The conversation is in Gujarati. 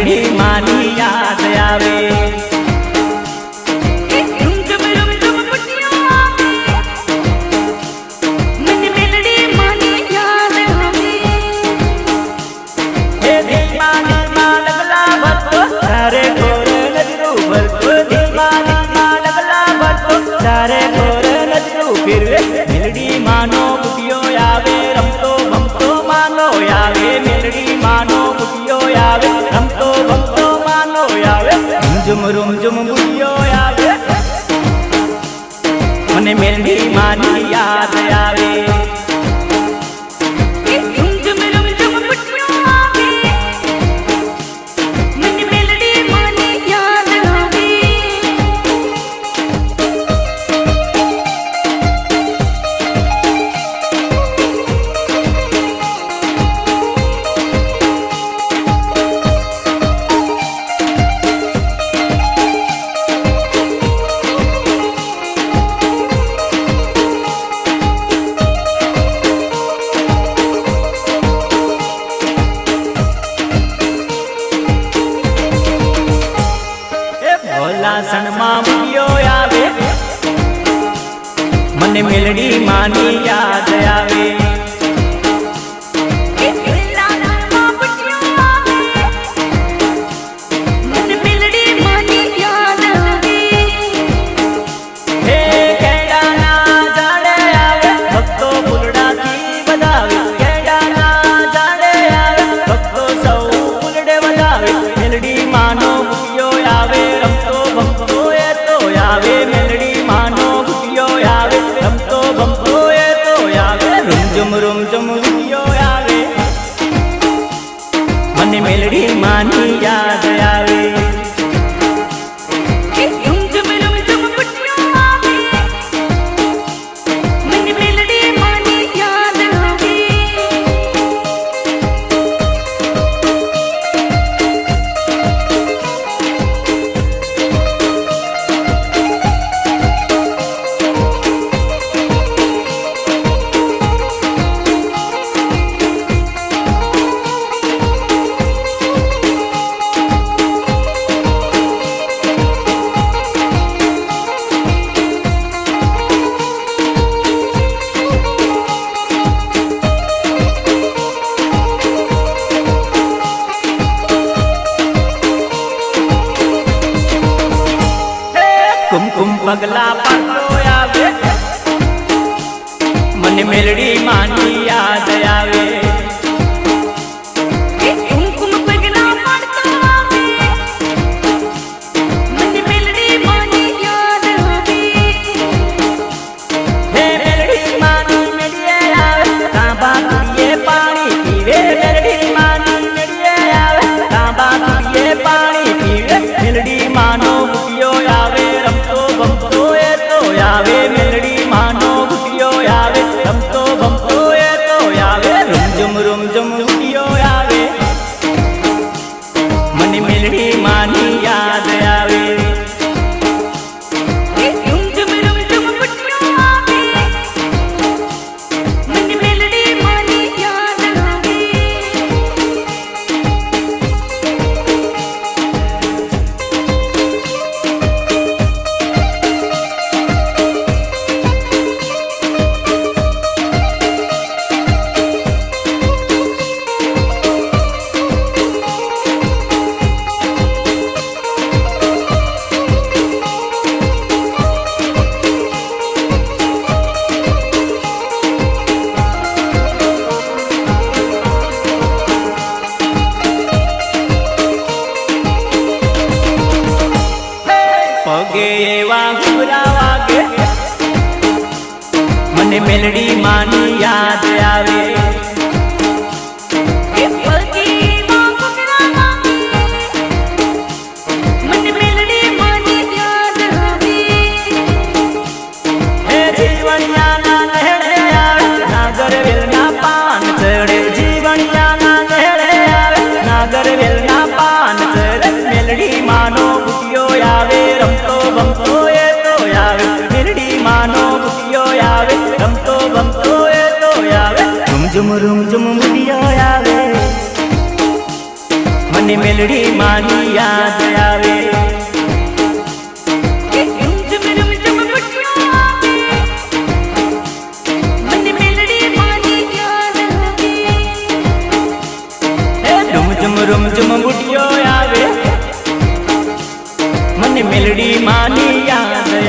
મેલડી માની યાદ આવે મેલડી માનો બુટિયો આવે રમતો ભમતો માનો આવે મેલડી માનો બુટિયો આવે રમતો ભમતો માનો આવે રૂમઝુમ બુટિયો આવે મને મેલડી માની યાદ આવે લાસણમાં બુટિયો આવે મને મેલડી માની યાદ આવે રૂમઝુમ બુટિયો આવે મને મેલડી માની યાદ આવે કુમકુમ પગલા પાડતો આવે મને મેલડી માની યાદ આવે કુમકુમ પગલા પાડતો આવે મને મેલડી માની યાદ આવે હે મેલડી માની મેડીએ આવે તાંબા કુડીએ પાણી પીવે મેલડી માની મેડીએ આવે તાંબા કુડીએ પાણી પીવે મેલડી માનો બુટિયો આવે આવે મેલડી માનો બુટિયો આવે રમતો ભમતો એ તો આવે રૂમઝુમ બુટિયો આવે મને મેલડી માની યાદ આવે પગે એવા ઘૂરા વાગે મને મેલડી માની યાદ આવે મને મેલડી માની યાદ આવે હે જીવણિયાના નહેડે આવે નાગર વેલના પાન ચડે જીવણિયાના નહેડે આવે નાગર વેલના પાન ચડે મેલડી માનો બુટિયો આવે રમતો ભમતો એ તો આવે મેલડી માનો બુટિયો આવે રમતો ભમતો એ તો આવે રૂમઝુમ બુટિયો આવે મને મને મેલડી માની યાદ આવે રૂમ ઝુમ બુટિયો આવે મને મેલડી માની યાદ